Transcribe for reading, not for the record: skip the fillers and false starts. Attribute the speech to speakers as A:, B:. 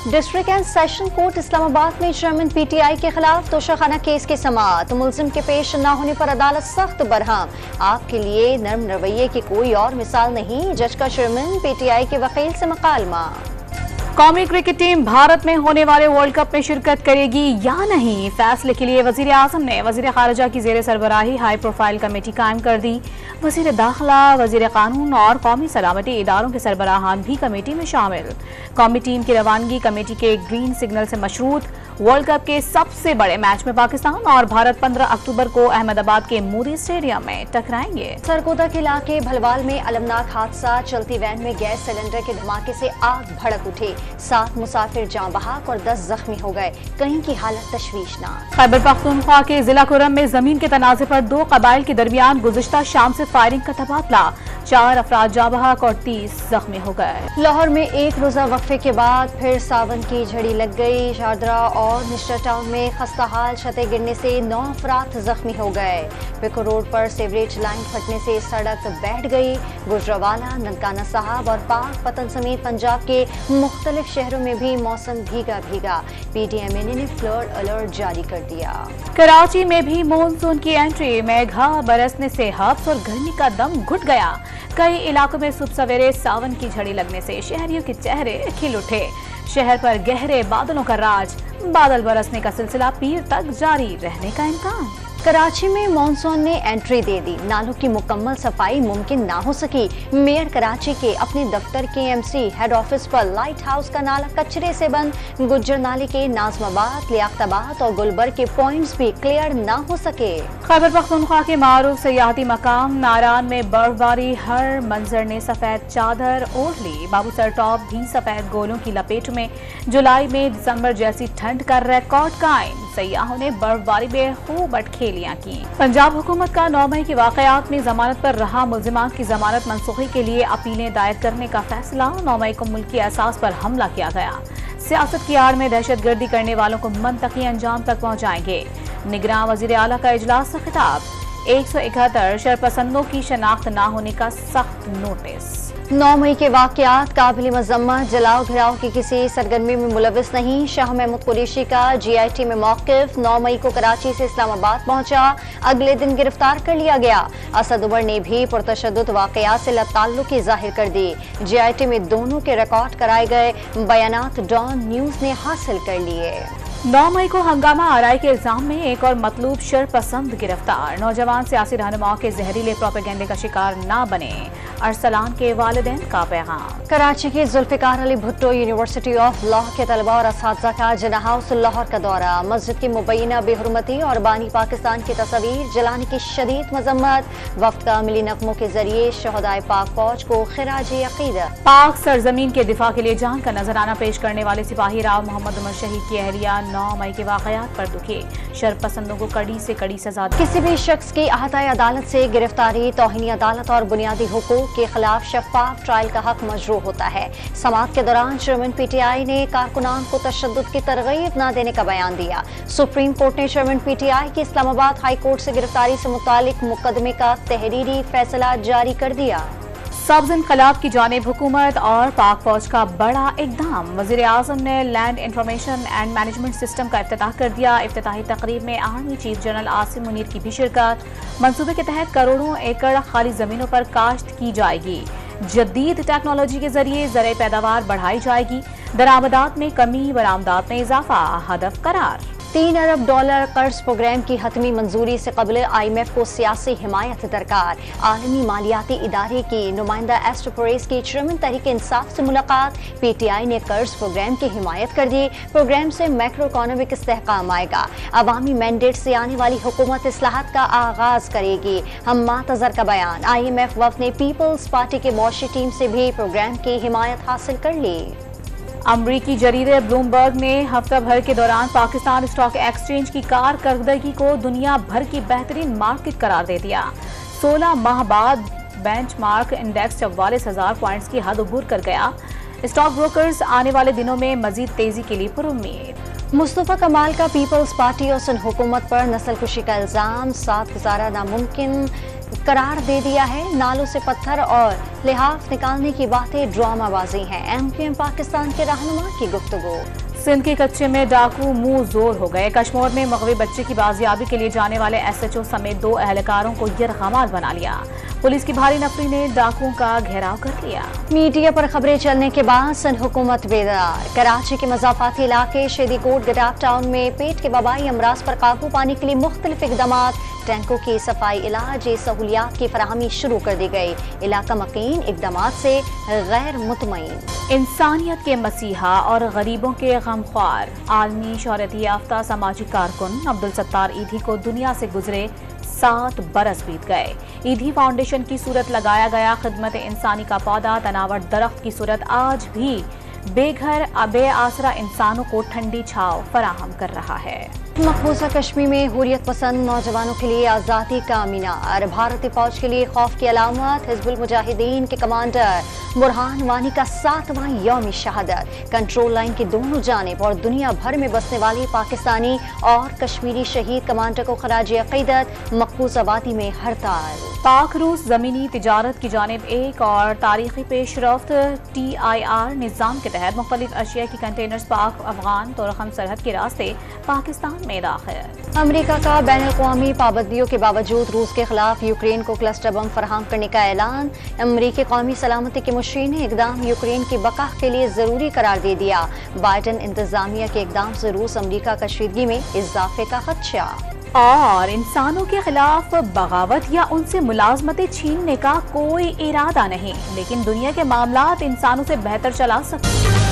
A: District and session court Islamabad में chairman PTI के खिलाफ तोशाखाना केस की समाअत। मुलजिम के पेश न होने पर अदालत सख्त बरहम। आपके लिए नर्म रवैये की कोई और मिसाल नहीं, जज का चेयरमैन पीटीआई के वकील से मुकालमा।
B: कौमी क्रिकेट टीम भारत में होने वाले वर्ल्ड कप में शिरकत करेगी या नहीं, फैसले के लिए वजीर आजम ने वजीर खारजा की जेर सरबराही हाई प्रोफाइल कमेटी कायम कर दी। वजीर दाखिला, वजीर कानून और कौमी सलामती इदारों के सरबराहान भी कमेटी में शामिल। कौमी टीम की रवानगी कमेटी के ग्रीन सिग्नल से मशरूत। वर्ल्ड कप के सबसे बड़े मैच में पाकिस्तान और भारत 15 अक्टूबर को अहमदाबाद के मोदी स्टेडियम में टकराएंगे।
A: सरगोदा के इलाके भलवाल में अलमनाक हादसा। चलती वैन में गैस सिलेंडर के धमाके से आग भड़क उठी। 7 मुसाफिर जाँ बहक और 10 जख्मी हो गए। कहीं की हालत तशवीशनाक।
B: खैबर पख्तूनख्वा के जिला कुरम में जमीन के तनाजे पर 2 कबाइल के दरमियान गुज़िश्ता शाम से फायरिंग का तबादला। 4 अफराद जाँ बहक और 30 जख्मी हो गए।
A: लाहौर में एक रोजा वक्फे के बाद फिर सावन की झड़ी लग गई। शारदरा और मिस्टर टाउन में खस्ताहाल छतें गिरने से 9 अफराद जख्मी हो गए। पिको रोड पर सीवरेज लाइन फटने से सड़क बैठ गई। गुजरावाला, ननकाना साहब और पाक पतन समेत पंजाब के मुख्तलिफ शहरों में भी मौसम भीगा भीगा। पीडीएमएनए ने फ्लड अलर्ट जारी कर दिया।
B: कराची में भी मानसून की एंट्री। मेघा बरसने से हब्स और गर्मी का दम घुट गया। कई इलाकों में सुबह सवेरे सावन की झड़ी लगने से शहरियों के चेहरे खिल उठे। शहर पर गहरे बादलों का राज। बादल बरसने का सिलसिला पीर तक जारी रहने का इम्कान।
A: कराची में मानसून ने एंट्री दे दी। नालों की मुकम्मल सफाई मुमकिन ना हो सकी। मेयर कराची के अपने दफ्तर के एमसी हेड ऑफिस पर लाइट हाउस का नाला कचरे से बंद। गुज्जर नाले के नाजमाबाद, लियाकताबाद और गुलबर्ग के पॉइंट्स भी क्लियर ना हो सके।
B: खैबर पख्तूनख्वा के मारूफ सयाहती मकाम नारान में बर्फबारी। हर मंजर ने सफेद चादर ओढ़ ली। बाबूसर टॉप भी सफेद गोलों की लपेट में। जुलाई में दिसंबर जैसी ठंड का रिकॉर्ड कायम। सयाहों ने बर्फबारी में खूब अटखेलियां की। पंजाब हुकूमत का 9 मई के वाकयात में जमानत पर रहा मुल्जिमात की जमानत मनसूखी के लिए अपीलें दायर करने का फैसला। 9 मई को मुल्क की एहसास पर हमला किया गया। सियासत की आड़ में दहशतगर्दी करने वालों को मनतकी अंजाम तक पहुंचाएंगे। निगरान वजीर आला का इजलास से खिताब। 171 शरपसंदों की शनाख्त न होने का सख्त नोटिस।
A: 9 मई के वाकयात काबिल मजम्मत। जलाओ घिराव की किसी सरगर्मी में मुलविस नहीं। शाह महमूद कुरैशी का जीआईटी में मौकिफ। 9 मई को कराची से इस्लामाबाद पहुंचा, अगले दिन गिरफ्तार कर लिया गया। असद उमर ने भी पुरतशद्दुद वाकयात से ताल्लुकी जाहिर कर दी। जीआईटी में दोनों के रिकॉर्ड कराए गए बयानात डॉन न्यूज ने हासिल कर लिए।
B: 9 मई को हंगामा आराई के इल्जाम में एक और मतलूब शरपसंद गिरफ्तार। नौजवान सियासी रहनुमाओं के जहरीले प्रोपेगेंडे का शिकार ना बने, अरसलान के वालिदैन का पैगाम।
A: कराची के Zulfikar Ali Bhutto university of law के तलबा और असातिज़ा का जिन्ना हाउस लाहौर का दौरा। मस्जिद की मुबैना बेहुरमती और बानी पाकिस्तान की तस्वीर जलाने की शदीद मजम्मत। वफ्द का मिली नगमों के जरिए शहदाए पाक फौज को खिराज अकीदत।
B: पाक सरजमीन के दिफा के लिए जान का नजराना पेश करने वाले सिपाही राव मोहम्मद उमर शहीद की अहलिया 9 मई के वाकयात पर दुखे। शरपसंदों को कड़ी से कड़ी सजा।
A: किसी भी शख्स की अहताए अदालत से गिरफ्तारी तौहीनी अदालत और बुनियादी हुकूक के खिलाफ शफाफ ट्रायल का हक मजरू होता है। समाअत के दौरान चेयरमैन पीटीआई ने कारकुनान को तशद्दुद की तरगीब न देने का बयान दिया। सुप्रीम कोर्ट ने चेयरमैन पीटीआई की इस्लामाबाद हाई कोर्ट से गिरफ्तारी से मुतालिक मुकदमे का तहरीरी फैसला जारी कर दिया।
B: सब्ज इनकलाब की जानिब हुकूमत और पाक फौज का बड़ा इकदाम। वजीर आजम ने land information and management system का इफ्तिताह कर दिया। इफ्तिताही तकरीब में army chief general Asim Munir की भी शिरकत। मंसूबे के तहत करोड़ों एकड़ खाली जमीनों पर काश्त की जाएगी। जदीद टेक्नोलॉजी के जरिए ज़राए पैदावार बढ़ाई जाएगी। दरामदात में कमी, बरामदात में इजाफा हदफ करार। $3 अरब कर्ज प्रोग्राम की हतमी मंजूरी से कबल IMF को सियासी हिमायत दरकार। आलमी मालियाती इदारे की नुमाइंदा एस्टर परेस की चेयरमैन तहरीक इंसाफ से मुलाकात। PTI ने कर्ज प्रोग्राम की हिमायत कर दी। प्रोग्राम से मैक्रो इकोनॉमिक इस्तेहकाम आएगा। अवामी मैंडेट से आने वाली हुकूमत इस्लाहत का आगाज करेगी। हम्मा तजर का बयान। IMF वफ्द ने पीपल्स पार्टी के मौशी टीम से भी प्रोग्राम की हिमायत हासिल कर ली। अमरीकी जरीदे ब्लूमबर्ग ने हफ्ता भर के दौरान पाकिस्तान स्टॉक एक्सचेंज की कारकर्दगी को दुनिया भर की बेहतरीन मार्केट करार दे दिया। 16 माह बाद बेंचमार्क इंडेक्स 44,000 पॉइंट्स की हद अबूर कर गया। स्टॉक ब्रोकर्स आने वाले दिनों में मजीद तेजी के लिए पुरुम्मीद। मुस्तफा कमाल का पीपल्स पार्टी और सिंध हुकूमत पर नस्ल कुशी का इल्जाम। 7 गुजारा नामुमकिन
A: करार दे दिया है। नालों से पत्थर और लिहाफ निकालने की बातें ड्रामाबाजी हैं। MQM पाकिस्तान के रहनुमा की गुफ्तगू।
B: सिंध के कच्चे में डाकू मुंह जोर हो गए। कश्मीर में मगवी बच्चे की बाजियाबी के लिए जाने वाले SHO समेत 2 एहलकारों को यरगमाल बना लिया। पुलिस की भारी नफरी ने डाकुओं का घेराव कर लिया।
A: मीडिया पर खबरें चलने के बाद सिंध हुकूमत बेदार। कराची के मज़ाफाती इलाके शेदीकोट गडाफ टाउन में पेट के वबाई अमराज पर काबू पाने के लिए मुख्तलिफ इकदामात, टैंकों की सफाई, इलाज, सहूलियात की फराहमी शुरू कर दी गई। इलाका मकीन इकदामात से गैर मुतमईन।
B: इंसानियत के मसीहा और गरीबों के गमख्वार आलमी शोहरत याफ्ता समाजी कारकुन अब्दुल सत्तार ईधी को दुनिया से गुजरे 7 बरस बीत गए। ईधी फाउंडेशन की सूरत लगाया गया खिदमत इंसानी का पौधा तनावर दरख्त की सूरत आज भी बेघर बे आसरा इंसानों को ठंडी छांव फराहम कर रहा है।
A: मकबूजा कश्मीर में हुर्रियत पसंद नौजवानों के लिए आज़ादी का मीनार। भारतीय फौज के लिए खौफ की अलामत। हिजबुल मुजाहिदीन के कमांडर बुरहान वानी का 7वां यौम शहादत। कंट्रोल लाइन की दोनों जानिब और दुनिया भर में बसने वाले पाकिस्तानी और कश्मीरी शहीद कमांडर को खराज अकीदत। मकबूजा वादी में हड़ताल।
B: पाक रूस जमीनी तिजारत की जानिब एक और तारीखी पेशरफ्त। TIR निज़ाम के तहत मुख्तलिफ अशिया की कंटेनर्स पाक अफगान तोरखम सरहद के रास्ते पाकिस्तान में दाखिल।
A: अमेरिका का बैनुल-अक़वामी पाबंदियों के बावजूद रूस के खिलाफ यूक्रेन को क्लस्टर बम फराहम करने का ऐलान। अमेरिकी कौमी सलामती के मुशीर ने इकदाम यूक्रेन की बका के लिए जरूरी करार दे दिया। बाइडन इंतजामिया के इकदाम से रूस अमेरिका कशीदगी में इजाफे का खदशा।
B: और इंसानों के खिलाफ बगावत या उनसे मुलाजमतें छीनने का कोई इरादा नहीं, लेकिन दुनिया के मामलात इंसानों से बेहतर चला सकते हैं।